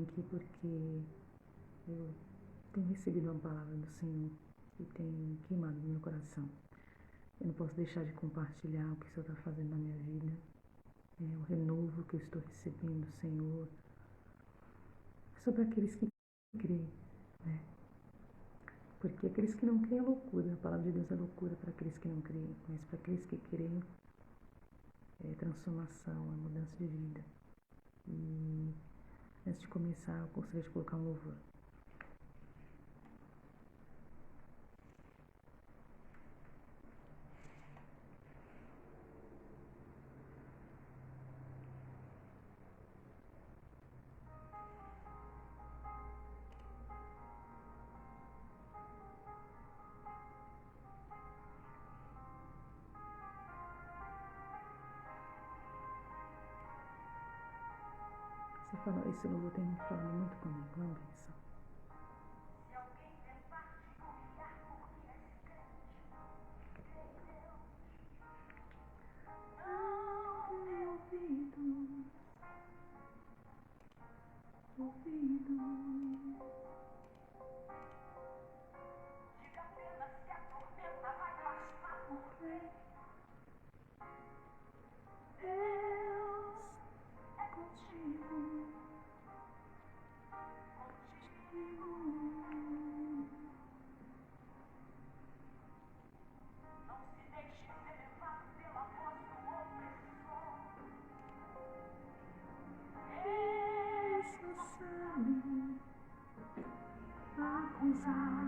aqui porque eu tenho recebido uma palavra do Senhor e tem queimado no meu coração. Eu não posso deixar de compartilhar o que o Senhor está fazendo na minha vida, o renovo que eu estou recebendo do Senhor. É sobre aqueles que creem, né? Porque aqueles que não creem é loucura. A palavra de Deus é loucura para aqueles que não creem, mas para aqueles que creem é transformação, é mudança de vida. E antes de começar, eu gostaria de colocar um louvor. Esse louvor tem falado muito comigo, uma benção. Diga apenas que a tormenta vai passar por mim. Deus é contigo. Não se deixe ser levado pela voz do opressor. Isso sabe acusar.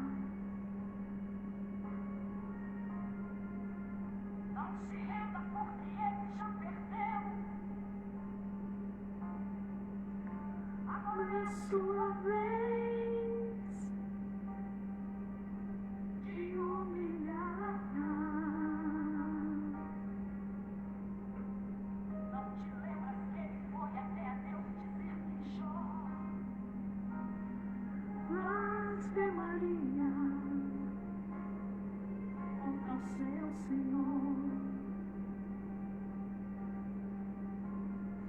Não se renda porque ele já perdeu. Agora é a sua vez de humilhar. Não te lembras que ele foi até a Deus dizer que chora? Blasfemaria contra o seu Senhor.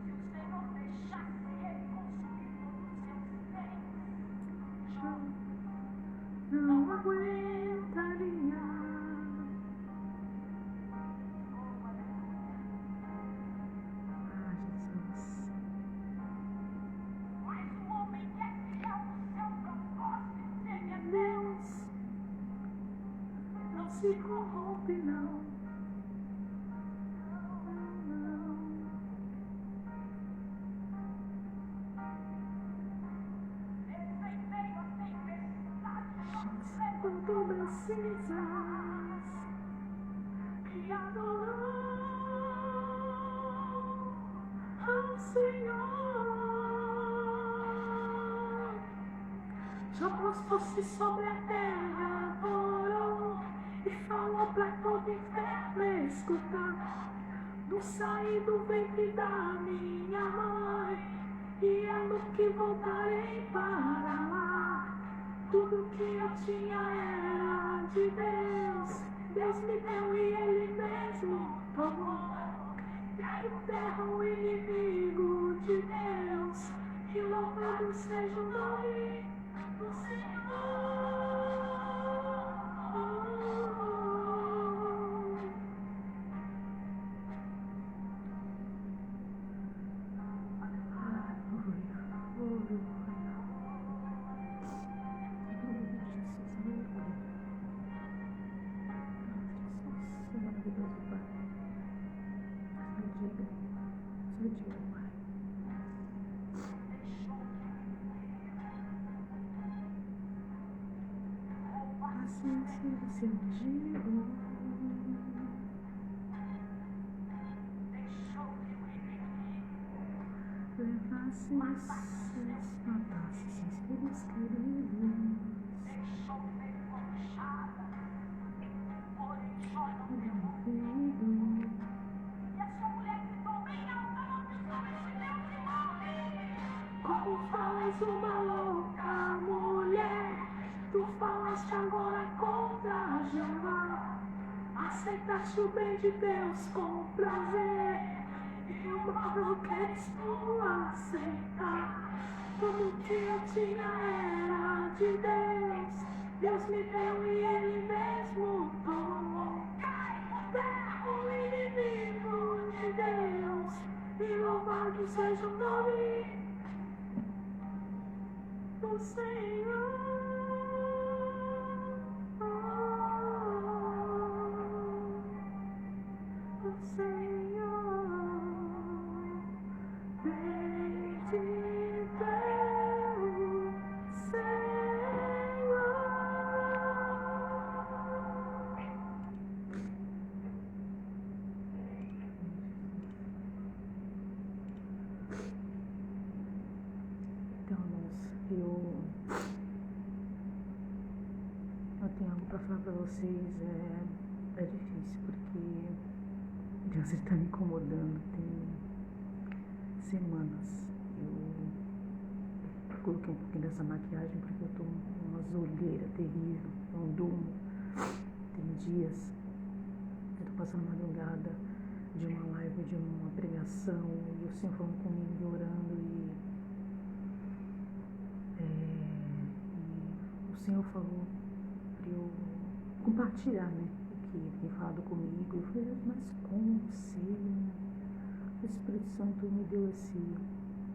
Se o Senhor deixasse ele consumir todos os seus bens, Não aguentaria. Ah, Jesus. mas o homem que é fiel no seu propósito, ele é Deus não se corrompe, não. Ele vem meio a tempestade, Quanto precisas e adorou ao Senhor. Já postou-se sobre a terra, orou e falou para todo inferno escutar. No sair do ventre da minha mãe, e é no que voltarei para lá. Tudo que eu tinha era de Deus. Deus me deu e Ele mesmo tomou. Caiu terra o inimigo de Deus, e louvado seja o nome do Senhor. Aleluia, aleluia. Maravilhoso, Pai. Só diga, Pai. Paciência do seu digo. deixou que o inimigo Levasse os seus, matasse seus filhos queridos. deixou ser manchada por enxoto Meu pelo ouvido. e a sua mulher gritou bem alta, maldição esse Deus imóvel. Como falas uma louca mulher, tu falaste agora contra Jeová. Aceitaste o bem de Deus com prazer, e o modo queres tu aceitar? Tudo que eu tinha era de Deus. Deus me deu e Ele mesmo tomou. O inimigo de Deus, e louvado seja o nome do Senhor. O Senhor, bendito é o Senhor. Então, irmãos, eu tenho algo para falar para vocês. É difícil porque Deus está me incomodando tem semanas. Eu coloquei um pouquinho dessa maquiagem porque eu tô com uma olheiras terrível, não durmo. Tem dias eu tô passando madrugada de uma live, de uma pregação, e o Senhor falando comigo, e orando, e o Senhor falou para eu compartilhar, né, o que ele tem falado comigo. Eu falei, mas como sei? O Espírito Santo me deu esse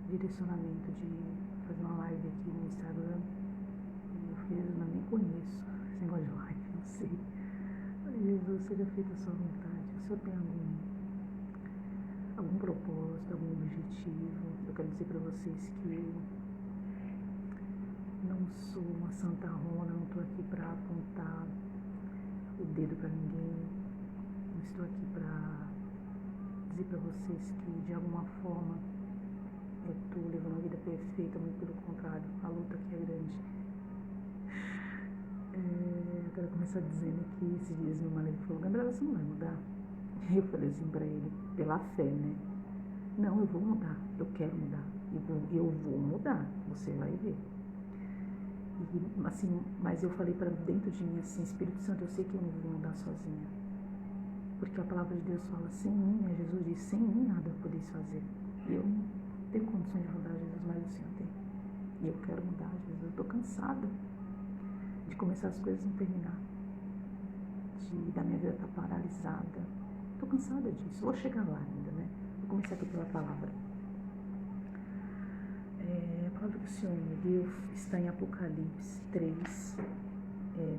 direcionamento de fazer uma live aqui no Instagram. E eu falei, eu nem conheço esse negócio de live, não sei. Falei, Jesus, seja feita a sua vontade. O Senhor tem algum propósito, algum objetivo? Eu quero dizer para vocês que não sou uma santarrona, não estou aqui para apontar o dedo para ninguém. Não estou aqui para dizer para vocês que de alguma forma eu estou levando uma vida perfeita, muito pelo contrário, a luta aqui é grande. Eu quero começar dizendo que esses dias meu marido falou, Gabriela, você não vai mudar? Eu falei assim para ele, pela fé, né? Não, eu vou mudar, eu quero mudar, eu vou mudar, você vai ver. E, assim, mas eu falei para dentro de mim assim, Espírito Santo, eu sei que eu não vou mudar sozinha. Porque a palavra de Deus fala, sem mim, né? Jesus diz, sem mim nada podeis fazer. E eu não tenho condições de mudar, Jesus, mas o Senhor tem. E eu quero mudar, Jesus. Eu estou cansada de começar as coisas e não terminar. Da minha vida estar paralisada. Estou cansada disso. Vou chegar lá ainda, né? Vou começar aqui pela palavra. A palavra que o Senhor me deu está em Apocalipse 3,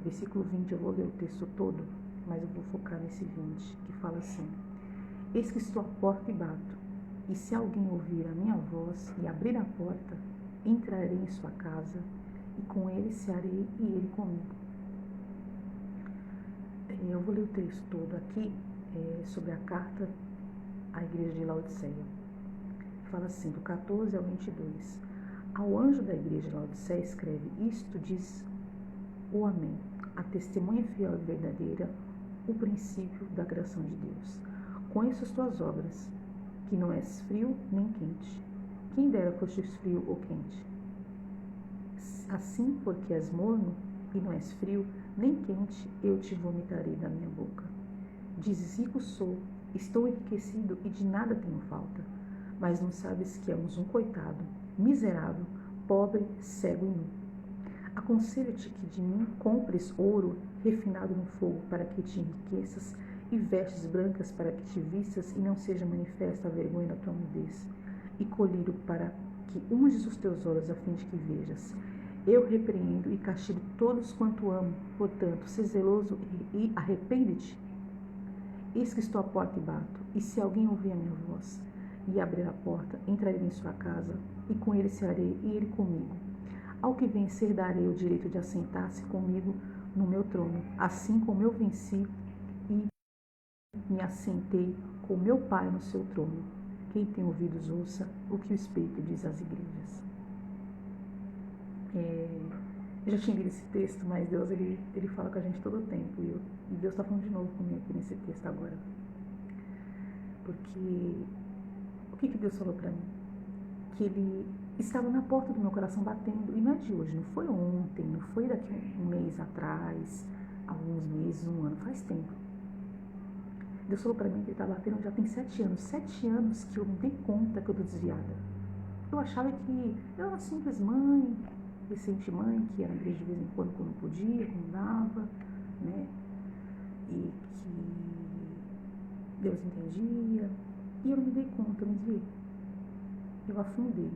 versículo 20. Eu vou ler o texto todo, mas eu vou focar nesse 20, que fala assim: Eis que estou à porta e bato, e se alguém ouvir a minha voz e abrir a porta, entrarei em sua casa, e com ele cearei e ele comigo. Eu vou ler o texto todo aqui, sobre a carta à igreja de Laodiceia. Fala assim, do 14 ao 22. Ao anjo da igreja de Laodiceia escreve, isto diz o Amém, a testemunha fiel e verdadeira, o princípio da criação de Deus. Conheço as tuas obras, que não és frio nem quente. Quem dera fostes frio ou quente. Assim, porque és morno e não és frio nem quente, eu te vomitarei da minha boca. Dizes, rico sou, estou enriquecido e de nada tenho falta. Mas não sabes que és um coitado, miserável, pobre, cego e nu. Aconselho-te que de mim compres ouro refinado no fogo para que te enriqueças e vestes brancas para que te vistas e não seja manifesta a vergonha da tua nudez, e colírio para que unges os teus olhos a fim de que vejas. Eu repreendo e castigo todos quanto amo, portanto, se zeloso e arrepende-te. Eis que estou à porta e bato, e se alguém ouvir a minha voz e abrir a porta, entrarei em sua casa, e com ele cearei e ele comigo. Ao que vencer, darei o direito de assentar-se comigo no meu trono, assim como eu venci e me assentei com meu Pai no seu trono. Quem tem ouvidos, ouça o que o Espírito diz às igrejas. Eu já tinha lido esse texto, mas Deus ele fala com a gente todo o tempo, e Deus está falando de novo comigo aqui nesse texto agora. Porque o que Deus falou para mim? Que Ele estava na porta do meu coração batendo, e não é de hoje, não foi ontem, não foi daqui um mês atrás, alguns meses, um ano, faz tempo. Deus falou para mim que ele estava batendo já tem 7 anos. 7 anos que eu me dei conta que eu tô desviada. Eu achava que eu era uma simples mãe, recente mãe, que ia na igreja de vez em quando não podia, quando dava, né? E que Deus entendia. E eu não me dei conta, eu me desviei. Eu afundei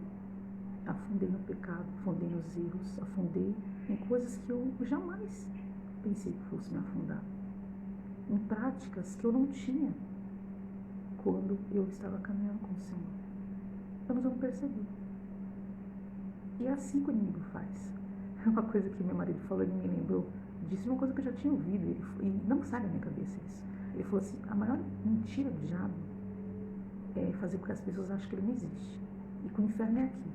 no pecado, afundei nos erros, afundei em coisas que eu jamais pensei que fosse me afundar, em práticas que eu não tinha quando eu estava caminhando com o Senhor. Eu não percebi. E é assim que o inimigo faz. É uma coisa que meu marido falou, ele me lembrou disso, uma coisa que eu já tinha ouvido, e não sai da minha cabeça isso. Ele falou assim, a maior mentira do diabo é fazer com que as pessoas achem que ele não existe. E que o inferno é aqui.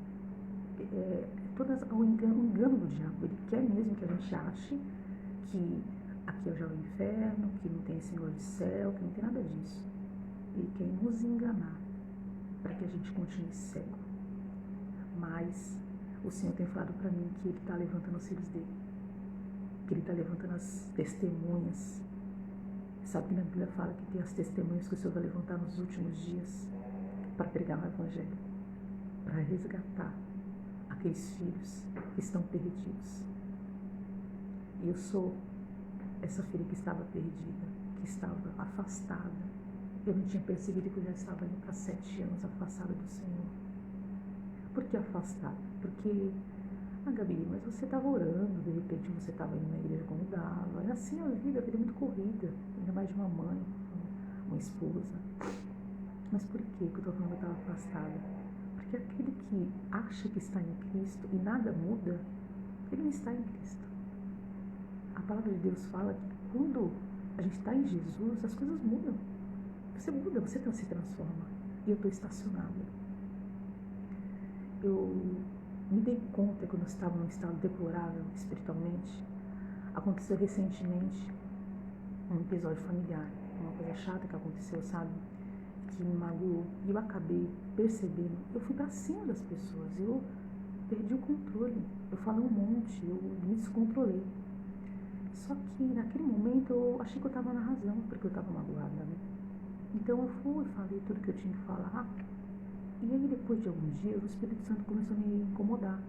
O engano do diabo. Ele quer mesmo que a gente ache que aqui é já o inferno, que não tem Senhor de céu, que não tem nada disso. Ele quer nos enganar para que a gente continue cego. Mas o Senhor tem falado para mim que Ele está levantando os filhos dele, que Ele está levantando as testemunhas. Sabe que na Bíblia fala que tem as testemunhas que o Senhor vai levantar nos últimos dias para pregar o Evangelho, para resgatar aqueles filhos que estão perdidos. E eu sou essa filha que estava perdida, que estava afastada. Eu não tinha percebido que eu já estava ali há 7 anos afastada do Senhor. Por que afastada? Porque, Gabi, mas você estava orando, de repente você estava indo na igreja como dava. É assim a vida é muito corrida, ainda mais de uma mãe, uma esposa. Mas por que eu estou falando que eu estava afastada? Porque aquele que acha que está em Cristo e nada muda, ele não está em Cristo. A palavra de Deus fala que quando a gente está em Jesus, as coisas mudam. Você muda, você se transforma. E eu estou estacionada. Eu me dei conta quando eu estava num estado deplorável espiritualmente. Aconteceu recentemente um episódio familiar, uma coisa chata que aconteceu, sabe? Que me magoou. E eu acabei percebendo, eu fui pra cima das pessoas, eu perdi o controle. Eu falei um monte, eu me descontrolei. Só que naquele momento eu achei que eu estava na razão, porque eu estava magoada, né? Então eu fui, falei tudo que eu tinha que falar. E aí depois de alguns dias o Espírito Santo começou a me incomodar.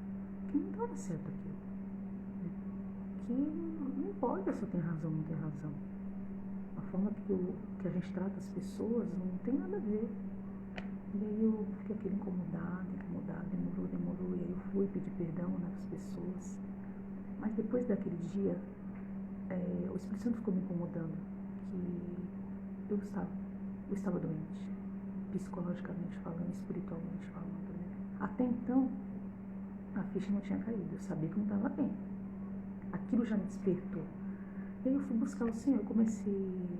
Que não estava certo aquilo. Que não importa se eu tenho razão ou não tenho razão. A forma que a gente trata as pessoas não tem nada a ver. E aí eu fiquei aquele incomodada, demorou. E aí eu fui pedir perdão, né, para as pessoas. Mas depois daquele dia, o Espírito Santo ficou me incomodando. Que eu estava doente. Psicologicamente falando, espiritualmente falando, né? Até então, a ficha não tinha caído. Eu sabia que não estava bem. Aquilo já me despertou. E aí eu fui buscar o Senhor. Eu comecei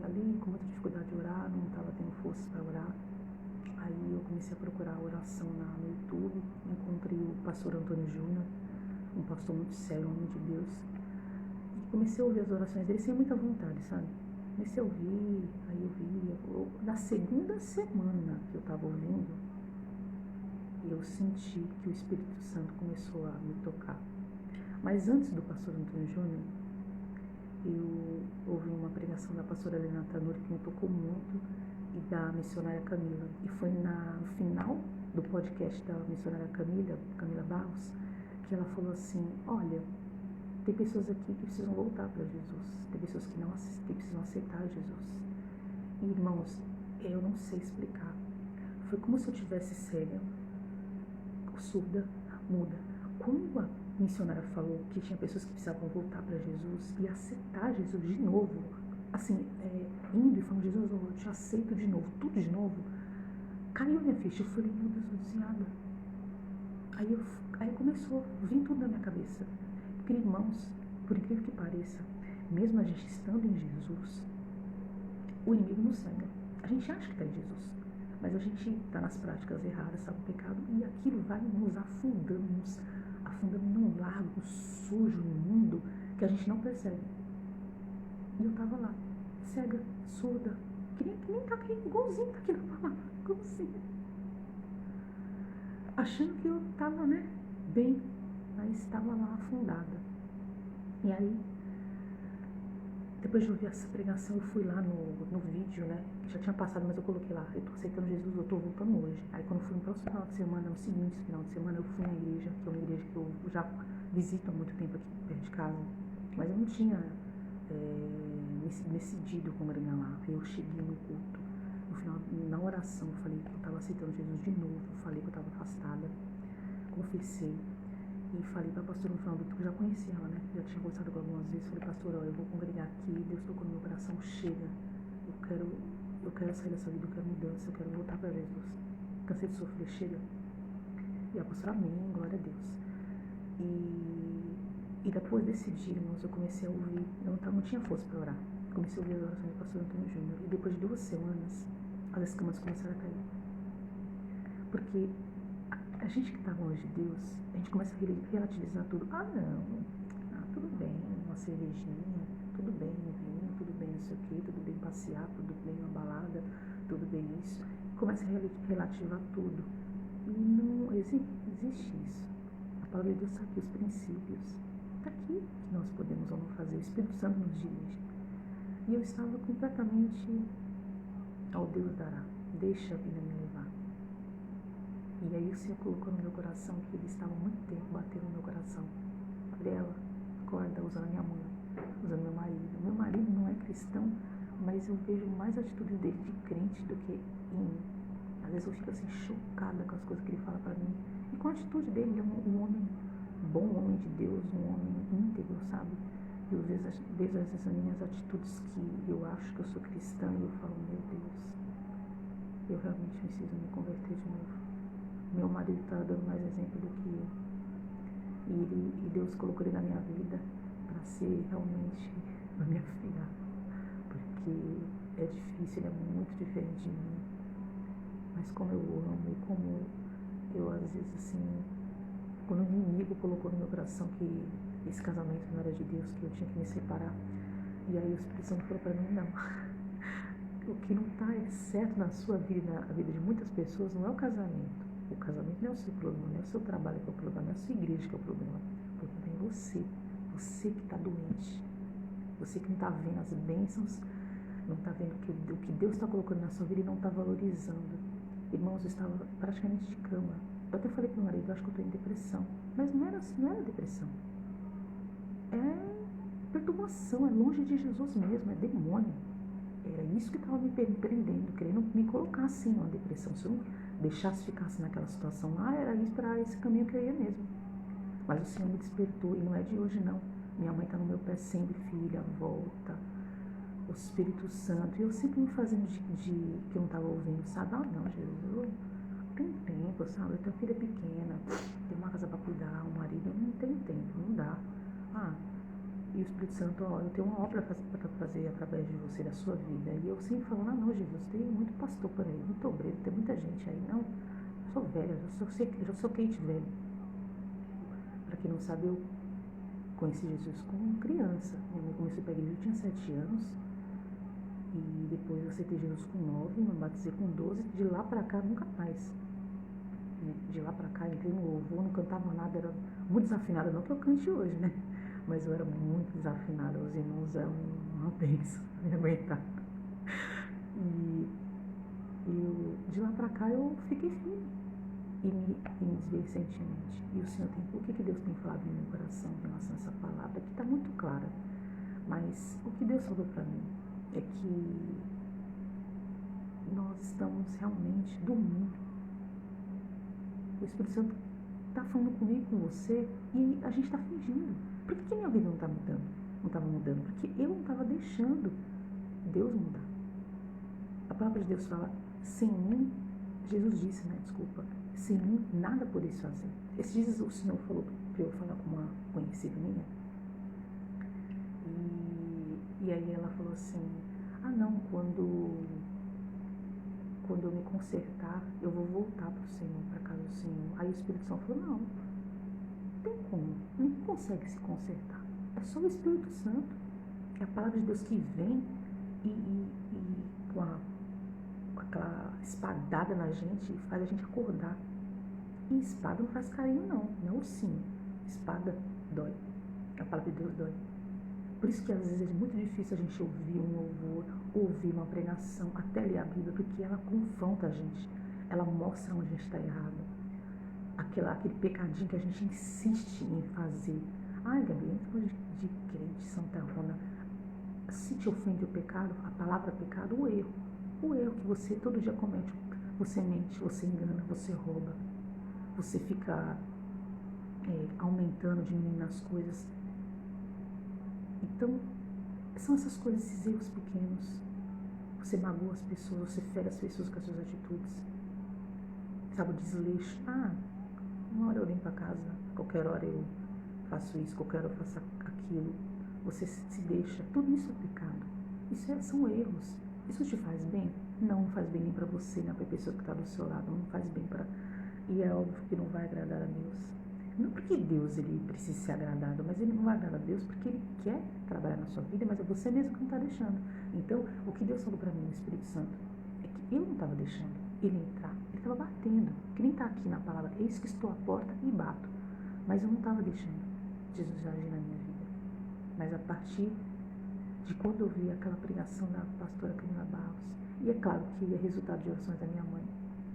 ali com muita dificuldade de orar, não estava tendo força para orar. Aí eu comecei a procurar a oração no YouTube. Encontrei o pastor Antônio Júnior, um pastor muito sério, um homem de Deus. E comecei a ouvir as orações dele sem muita vontade, sabe? Comecei a ouvir, aí eu vi. Na segunda semana que eu estava ouvindo, eu senti que o Espírito Santo começou a me tocar. Mas antes do pastor Antônio Júnior, eu ouvi uma pregação da pastora Helena Tanuri que me tocou muito, e da missionária Camila. E foi no final do podcast da missionária Camila Barros, que ela falou assim, olha, tem pessoas aqui que precisam voltar para Jesus. Tem pessoas que precisam aceitar Jesus. E, irmãos, eu não sei explicar. Foi como se eu tivesse cega, surda, muda. Quando a missionária falou que tinha pessoas que precisavam voltar para Jesus e aceitar Jesus de novo, assim, indo e falando, Jesus, eu te aceito de novo, tudo de novo, caiu minha ficha. Eu falei, meu Deus, eu tô desviada. Aí começou, vim tudo na minha cabeça. Porque, irmãos, por incrível que pareça, mesmo a gente estando em Jesus, o inimigo nos cega. A gente acha que está em Jesus, mas a gente está nas práticas erradas, está no pecado, e aquilo vai nos afundando num lago sujo, imundo, que a gente não percebe. E eu estava lá, cega, surda, que nem tá aqui, igualzinho tá aqui na palavra, igualzinho. Achando que eu estava, né, bem, mas estava lá afundada. E aí, Depois de ouvir essa pregação, eu fui lá no vídeo, né? Que já tinha passado, mas eu coloquei lá. Eu tô aceitando Jesus, eu tô voltando hoje. Aí quando eu fui no próximo final de semana, no seguinte final de semana, eu fui na igreja, que é uma igreja que eu já visito há muito tempo aqui perto de casa. Mas eu não tinha decidido congregar lá. Aí eu cheguei no culto. No final, na oração, eu falei que eu tava aceitando Jesus de novo. Eu falei que eu tava afastada. Confessei. E falei pra pastora no final do culto, que eu já conhecia ela, né? Já tinha conversado com ela algumas vezes. Falei, pastora, ó, eu vou congregar aqui, Deus tocou no meu coração, chega. Eu quero sair dessa vida, eu quero mudança, eu quero voltar pra Jesus. Cansei de sofrer, chega. E a pastora, amém, glória a Deus. E depois desse dia, irmãos, eu comecei a ouvir, não tinha força pra orar. Comecei a ouvir a oração do pastor Antônio Júnior. E depois de 2 semanas, as escamas começaram a cair. Porque a gente que está longe de Deus, a gente começa a relativizar tudo. Tudo bem, uma cervejinha, tudo bem, um vinho, tudo bem não sei o quê, tudo bem passear, tudo bem uma balada, tudo bem isso. Começa a relativar tudo. E não existe isso. A palavra de Deus está aqui, os princípios. Está aqui que nós podemos ou não fazer. O Espírito Santo nos dirige. E eu estava completamente ao Deus dará. Deixa a vida me levar. E aí o Senhor colocou no meu coração que ele estava há muito tempo batendo no meu coração. Gabriela, acorda, usando a minha mãe, usando meu marido. Meu marido não é cristão, mas eu vejo mais a atitude dele de crente do que em mim. Às vezes eu fico assim chocada com as coisas que ele fala pra mim. E com a atitude dele, ele é um homem bom, um homem de Deus, um homem íntegro, sabe? E eu vejo as minhas atitudes que eu acho que eu sou cristã e eu falo, meu Deus, eu realmente preciso me converter de novo. Meu marido está dando mais exemplo do que eu. E Deus colocou ele na minha vida para ser realmente a minha filha. Porque é difícil, ele é muito diferente de mim. Mas como eu amo e como eu, às vezes, assim, quando o inimigo colocou no meu coração que esse casamento não era de Deus, que eu tinha que me separar. E aí o Espírito Santo falou para mim, não. O que não está certo na sua vida, na vida de muitas pessoas, não é o casamento. O casamento não é o seu problema, não é o seu trabalho que é o problema, não é a sua igreja que é o problema. O problema é você. Você que está doente. Você que não está vendo as bênçãos, não está vendo o que Deus está colocando na sua vida e não está valorizando. Irmãos, eu estava praticamente de cama. Eu até falei para o meu marido, eu acho que eu estou em depressão. Mas não era depressão. É perturbação, é longe de Jesus mesmo, é demônio. Era isso que estava me prendendo, querendo me colocar assim numa depressão. Se eu não deixasse ficasse naquela situação lá, era isso para esse caminho que eu ia mesmo. Mas o Senhor me despertou, e não é de hoje não. Minha mãe está no meu pé sempre, filha, volta. O Espírito Santo. E eu sempre me fazendo de que eu não estava ouvindo, sabe? Não, Jesus, tem tempo, sabe? Eu tenho filha pequena, tenho uma casa para cuidar, um marido, não tenho tempo, não dá. E o Espírito Santo, eu tenho uma obra para fazer através de você, da sua vida. E eu sempre falo, não, Jesus, tem muito pastor por aí, muito obreiro, tem muita gente aí. Não, eu sou velha, já sou quente velho. Para quem não sabe, eu conheci Jesus como criança. Minha mãe começou para a igreja, eu tinha 7 anos. E depois eu aceitei Jesus com 9, me batizei com 12. De lá para cá, nunca mais. De lá para cá, entrei no louvor, não cantava nada, era muito desafinada, não que eu cante hoje, né? Mas eu era muito desafinada, os irmãos eram uma bênção me aguentar. E de lá pra cá eu fiquei firme e me desviei recentemente. E o Senhor o que Deus tem falado no meu coração em relação a essa palavra, que está muito clara. Mas o que Deus falou para mim é que nós estamos realmente dormindo. O Espírito Santo está falando comigo, com você, e a gente está fingindo. Por que minha vida não está mudando? Não estava mudando? Porque eu não estava deixando Deus mudar. A palavra de Deus fala, sem mim, Jesus disse, né? Desculpa, sem mim nada podeis fazer. Esses dias o Senhor falou para eu falar com uma conhecida minha. E aí ela falou assim, não, quando eu me consertar, eu vou voltar para o Senhor, para casa do Senhor. Aí o Espírito Santo falou, não tem como, ninguém consegue se consertar. É só o Espírito Santo, é a palavra de Deus que vem e com aquela espadada na gente faz a gente acordar. E espada não faz carinho não, não é ursinho. Espada dói, a palavra de Deus dói. Por isso que às vezes é muito difícil a gente ouvir um louvor, ouvir uma pregação, até ler a Bíblia, porque ela confronta a gente, ela mostra onde a gente está errado. Aquele pecadinho que a gente insiste em fazer. Ai, Gabriel, de crente, Santa Rona, se te ofende o pecado, a palavra pecado, o erro que você todo dia comete, você mente, você engana, você rouba, você fica aumentando, diminuindo as coisas. Então, são essas coisas, esses erros pequenos. Você magoa as pessoas, você fere as pessoas com as suas atitudes. Sabe, o desleixo. Uma hora eu limpo a casa, qualquer hora eu faço isso, qualquer hora eu faço aquilo. Você se deixa. Tudo isso é pecado. São erros. Isso te faz bem? Não faz bem nem para você, nem para a pessoa que está do seu lado. Não faz bem para... E é óbvio que não vai agradar a Deus. Não porque Deus ele precisa ser agradado, mas ele não vai agradar a Deus porque ele quer trabalhar na sua vida, mas é você mesmo que não está deixando. Então, o que Deus falou para mim, o Espírito Santo, é que eu não estava deixando ele entrar. Ele estava batendo, que nem está aqui na palavra. Eis que estou à porta e bato. Mas eu não estava deixando Jesus agir na minha vida. Mas a partir de quando eu vi aquela pregação da pastora Camila Barros, e é claro que é resultado de orações da minha mãe,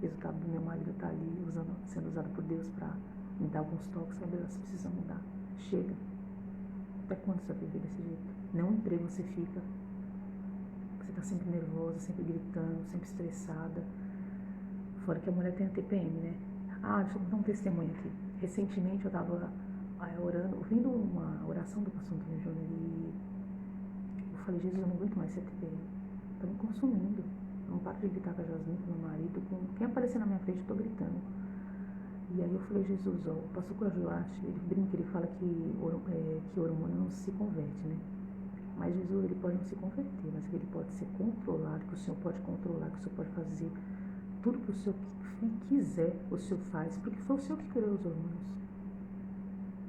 resultado do meu marido estar ali sendo usado por Deus para me dar alguns toques, sabe? Elas precisam mudar. Chega. Até quando você vai viver desse jeito? Não emprego você fica. Você está sempre nervosa, sempre gritando, sempre estressada. Fora que a mulher tem a TPM, né? Deixa eu dar um testemunho aqui. Recentemente eu estava orando, ouvindo uma oração do pastor Antônio Júnior e eu falei, Jesus, eu não aguento mais ser TPM. Está me consumindo. Eu não paro de gritar com a Jasmine, com meu marido, com quem aparecer na minha frente, eu estou gritando. E aí eu falei, Jesus, o pastor Corajoate, ele brinca, ele fala que hormônio não se converte, né? Mas Jesus, ele pode não se converter, mas ele pode ser controlado, que o Senhor pode controlar, que o Senhor pode fazer tudo que o Senhor quiser, o Senhor faz, porque foi o Senhor que criou os hormônios.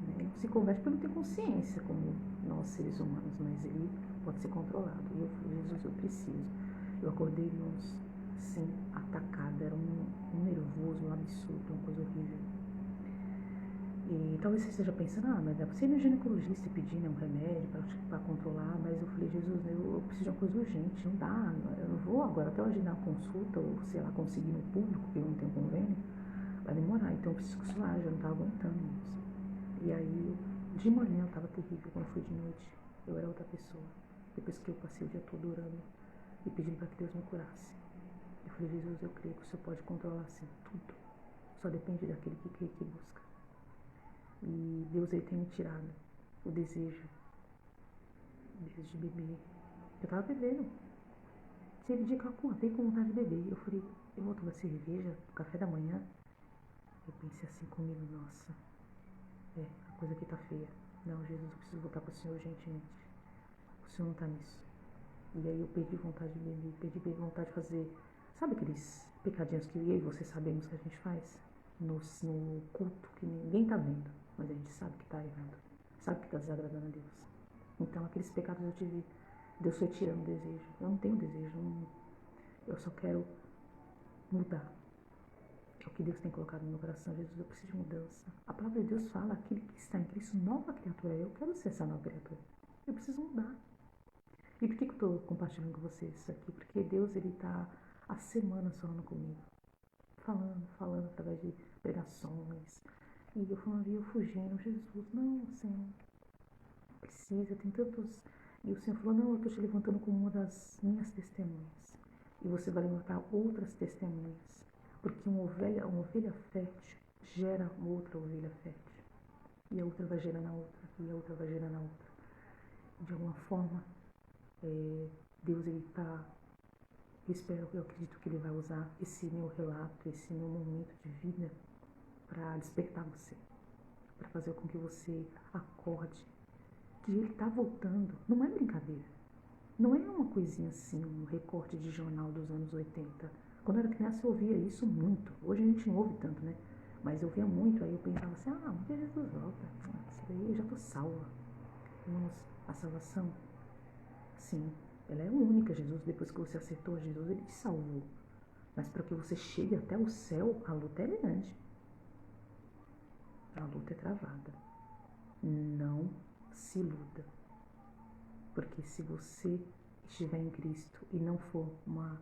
Ele não se converte porque não tem consciência como nós, seres humanos, mas ele pode ser controlado. E eu falei, Jesus, eu preciso. Eu acordei, irmãos, sim, atacada, era um nervoso, um absurdo, uma coisa horrível. E talvez você esteja pensando, mas dá pra você ir no ginecologista e pedir um remédio para controlar, mas eu falei, Jesus, eu preciso de uma coisa urgente, não dá, eu não vou agora até hoje dar uma consulta, ou sei lá, conseguir no público, porque eu não tenho convênio, vai demorar, então eu preciso que isso haja, eu não estava aguentando isso. E aí, de manhã eu estava terrível, quando foi de noite, eu era outra pessoa, depois que eu passei o dia todo orando e pedindo para que Deus me curasse. Eu falei, Jesus, eu creio que o Senhor pode controlar assim tudo, só depende daquele que crê e que busca. E Deus ele tem me tirado o desejo de beber. Eu tava bebendo. Teve dia que eu acordei com vontade de beber. Eu falei, eu vou tomar cerveja no café da manhã. Eu pensei assim comigo, nossa, a coisa aqui tá feia. Não, Jesus, eu preciso voltar pro Senhor urgentemente. O Senhor não tá nisso. E aí eu perdi vontade de beber, perdi vontade de fazer, sabe aqueles pecadinhos que eu e você sabemos que a gente faz? No culto, que ninguém tá vendo. Mas a gente sabe que está errando, sabe que está desagradando a Deus. Então, aqueles pecados eu tive, Deus foi tirando o desejo. Eu não tenho desejo, eu só quero mudar. É o que Deus tem colocado no meu coração. Jesus, eu preciso de mudança. A palavra de Deus fala, aquele que está em Cristo, nova criatura. Eu quero ser essa nova criatura. Eu preciso mudar. E por que eu estou compartilhando com vocês isso aqui? Porque Deus, ele está há semanas falando comigo. Falando através de pregações. E eu falando, eu fugindo, Jesus, não, Senhor, precisa, tem tantos... E o Senhor falou, não, eu estou te levantando como uma das minhas testemunhas. E você vai levantar outras testemunhas. Porque uma ovelha fértil gera outra ovelha fértil. E a outra vai gerando a outra, e a outra vai gerando a outra. De alguma forma, Deus, ele está... Eu acredito que ele vai usar esse meu relato, esse meu momento de vida para despertar você, para fazer com que você acorde que ele está voltando. Não é brincadeira, não é uma coisinha assim, um recorte de jornal dos anos 80. Quando eu era criança eu ouvia isso muito, hoje a gente não ouve tanto, né? Mas eu ouvia muito, aí eu pensava assim, um dia Jesus volta, isso daí eu já estou salva. Irmãos, a salvação, sim, ela é única. Jesus, depois que você aceitou Jesus, ele te salvou. Mas para que você chegue até o céu, a luta é grande. A luta é travada. Não se iluda. Porque se você estiver em Cristo e não for uma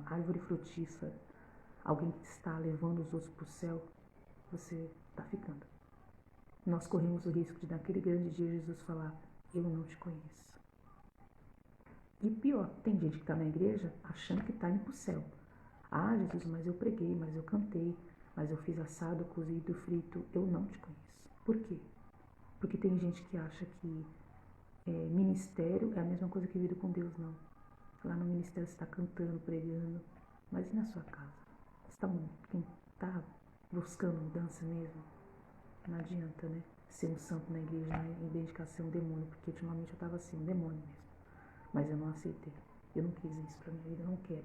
árvore frutífera, alguém que está levando os outros para o céu, você está ficando. Nós corremos o risco de naquele grande dia Jesus falar, eu não te conheço. E pior, tem gente que está na igreja achando que está indo para o céu. Ah, Jesus, mas eu preguei, mas eu cantei, mas eu fiz assado, cozido, frito, eu não te conheço. Por quê? Porque tem gente que acha que ministério é a mesma coisa que vida com Deus, não. Lá no ministério você está cantando, pregando, mas e na sua casa? Quem está buscando mudança mesmo? Não adianta, né? Ser um santo na igreja, né? Em vez de ser um demônio, porque ultimamente eu estava assim, um demônio mesmo. Mas eu não aceitei. Eu não quis isso pra minha vida, eu não quero.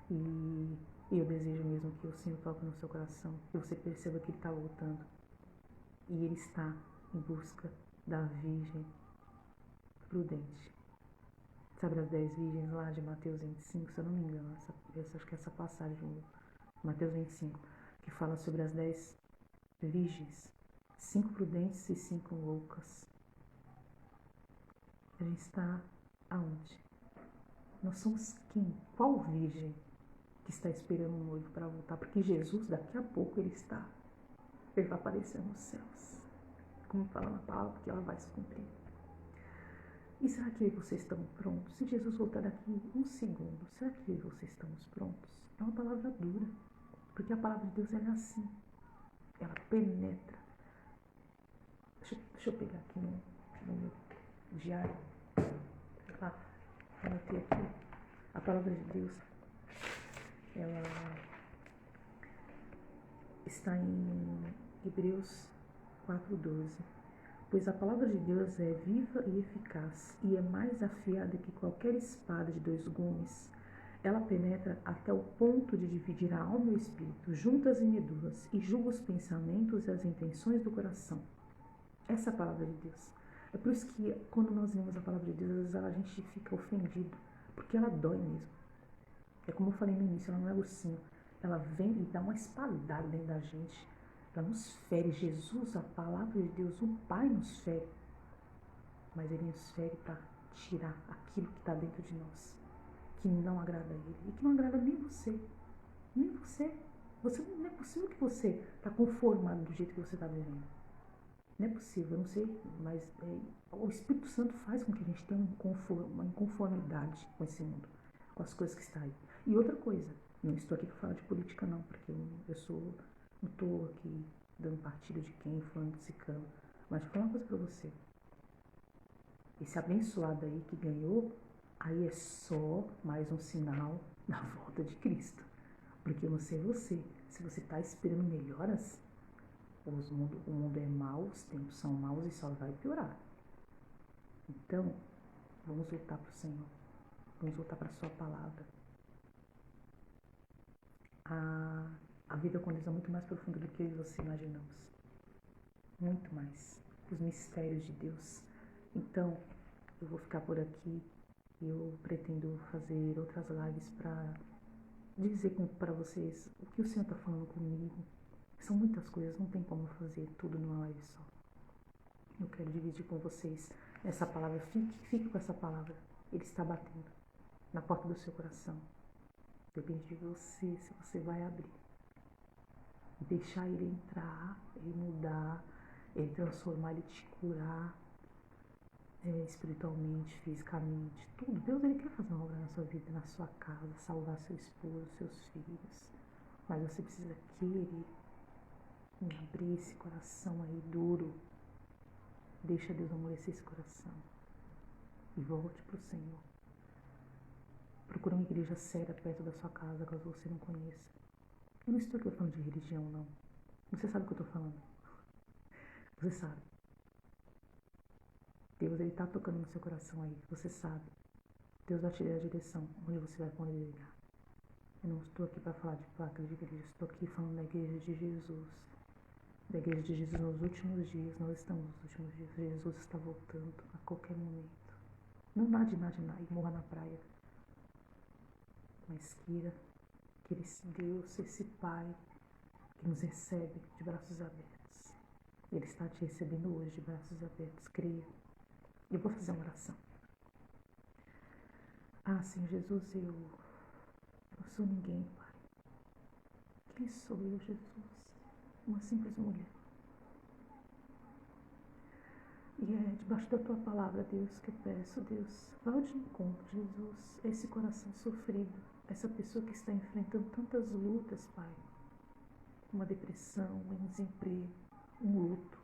E eu desejo mesmo que o Senhor toque no seu coração, que você perceba que Ele está voltando. E Ele está em busca da Virgem prudente. Sabe as 10 virgens lá de Mateus 25, se eu não me engano, acho que é essa passagem de Mateus 25, que fala sobre as 10 virgens, 5 prudentes e 5 loucas. A gente está aonde? Nós somos quem? Qual virgem que está esperando um noivo para voltar? Porque Jesus, daqui a pouco, ele vai aparecer nos céus. Como fala na palavra, porque ela vai se cumprir. E será que vocês estão prontos? Se Jesus voltar daqui um segundo, será que vocês estamos prontos? É uma palavra dura, porque a palavra de Deus é assim. Ela penetra. Deixa eu pegar aqui no meu diário. Anotei aqui. A palavra de Deus, ela está em Hebreus 4:12. Pois a palavra de Deus é viva e eficaz, e é mais afiada que qualquer espada de 2 gumes. Ela penetra até o ponto de dividir a alma e o espírito, juntas e medulas, e julga os pensamentos e as intenções do coração. Essa é a palavra de Deus. É por isso que quando nós lemos a palavra de Deus, às vezes a gente fica ofendido, porque ela dói mesmo. É como eu falei no início, ela não é ursinho. Ela vem e dá uma espadada dentro da gente. Ela nos fere. Jesus, a palavra de Deus, o Pai nos fere. Mas Ele nos fere para tirar aquilo que está dentro de nós, que não agrada a Ele. E que não agrada nem você. Nem você. Não é possível que você está conformado do jeito que você está vivendo. Não é possível, eu não sei, mas o Espírito Santo faz com que a gente tenha uma inconformidade com esse mundo, com as coisas que está aí. E outra coisa, não estou aqui para falar de política não, porque não estou aqui dando partido de quem, falando de ciclano, mas vou falar uma coisa para você. Esse abençoado aí que ganhou, aí é só mais um sinal da volta de Cristo. Porque eu não sei você, se você está esperando melhoras, o mundo é mau, os tempos são maus e só vai piorar. Então, vamos voltar para o Senhor. Vamos voltar para a sua palavra. A vida com Deus é muito mais profunda do que eu e você imaginamos. Muito mais. Os mistérios de Deus. Então, eu vou ficar por aqui. Eu pretendo fazer outras lives para dizer para vocês o que o Senhor está falando comigo. São muitas coisas, não tem como fazer tudo numa live só. Eu quero dividir com vocês essa palavra. Fique com essa palavra. Ele está batendo na porta do seu coração. Depende de você, se você vai abrir. Deixar ele entrar, ele mudar, ele transformar, ele te curar espiritualmente, fisicamente, tudo. Deus, ele quer fazer uma obra na sua vida, na sua casa, salvar seu esposo, seus filhos. Mas você precisa querer abrir esse coração aí duro. Deixa Deus amolecer esse coração. E volte para o Senhor. Procura uma igreja séria perto da sua casa, caso você não conheça. Eu não estou aqui falando de religião, não. Você sabe o que eu estou falando. Você sabe. Deus, ele está tocando no seu coração aí. Você sabe. Deus vai te dar a direção onde você vai congregar. Eu não estou aqui para falar de placa de igreja. Estou aqui falando da igreja de Jesus. Da igreja de Jesus nos últimos dias. Nós estamos nos últimos dias. Jesus está voltando a qualquer momento. Não nade e morra na praia. Mas queira que esse Deus, esse Pai, que nos recebe de braços abertos. Ele está te recebendo hoje de braços abertos. Creia. Eu vou fazer uma oração. Ah, Senhor Jesus, eu não sou ninguém, Pai. Quem sou eu, Jesus? Uma simples mulher. E é debaixo da tua palavra, Deus, que eu peço, Deus, vá de encontro, Jesus, a esse coração sofrido, essa pessoa que está enfrentando tantas lutas, Pai. Uma depressão, um desemprego, um luto.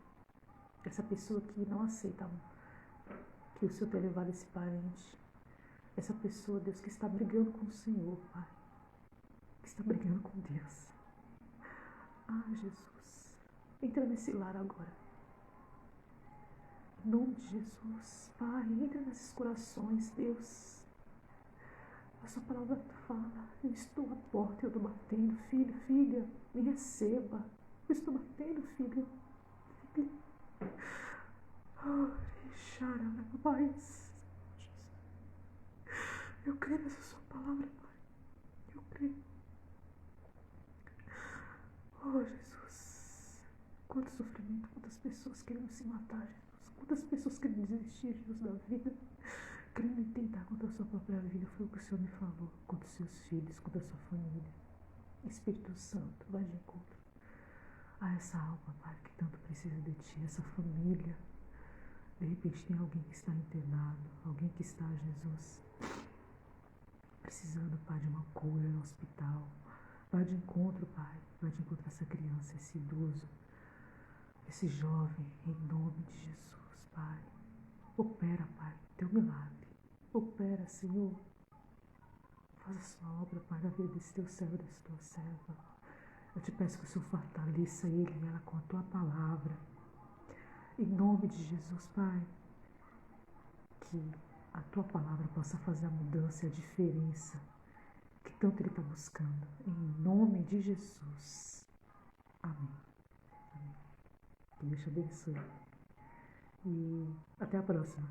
Essa pessoa que não aceita que o Senhor tenha levado esse parente. Essa pessoa, Deus, que está brigando com o Senhor, Pai. Que está brigando com Deus. Ah, Jesus, entra nesse lar agora. Em nome de Jesus, Pai, entra nesses corações, Deus. A sua palavra fala, eu estou à porta, eu estou batendo, filho, filha, me receba. Eu estou batendo, filho, filha. Oh, paz. Eu creio nessa sua palavra, Pai. Eu creio. Oh, Jesus. Quanto sofrimento, quantas pessoas querendo se matar, Jesus. Quantas pessoas querendo desistir, Jesus, da vida. Querendo tentar contra a sua própria vida. Foi o que o Senhor me falou. Contra os seus filhos, contra a sua família. Espírito Santo, vai de encontro a essa alma, Pai, que tanto precisa de Ti. Essa família. De repente tem alguém que está internado. Alguém que está, Jesus, precisando, Pai, de uma cura no hospital. Vai de encontro, Pai. Vai de encontro a essa criança, esse idoso, esse jovem, em nome de Jesus, Pai. Opera, Pai, teu milagre. Opera, Senhor. Faz a sua obra, Pai, na vida desse teu servo, dessa tua serva. Eu te peço que o Senhor fortaleça ele e ela com a tua palavra. Em nome de Jesus, Pai. Que a tua palavra possa fazer a mudança e a diferença que tanto ele está buscando. Em nome de Jesus. Amém. Amém. Que Deus te abençoe. E até a próxima.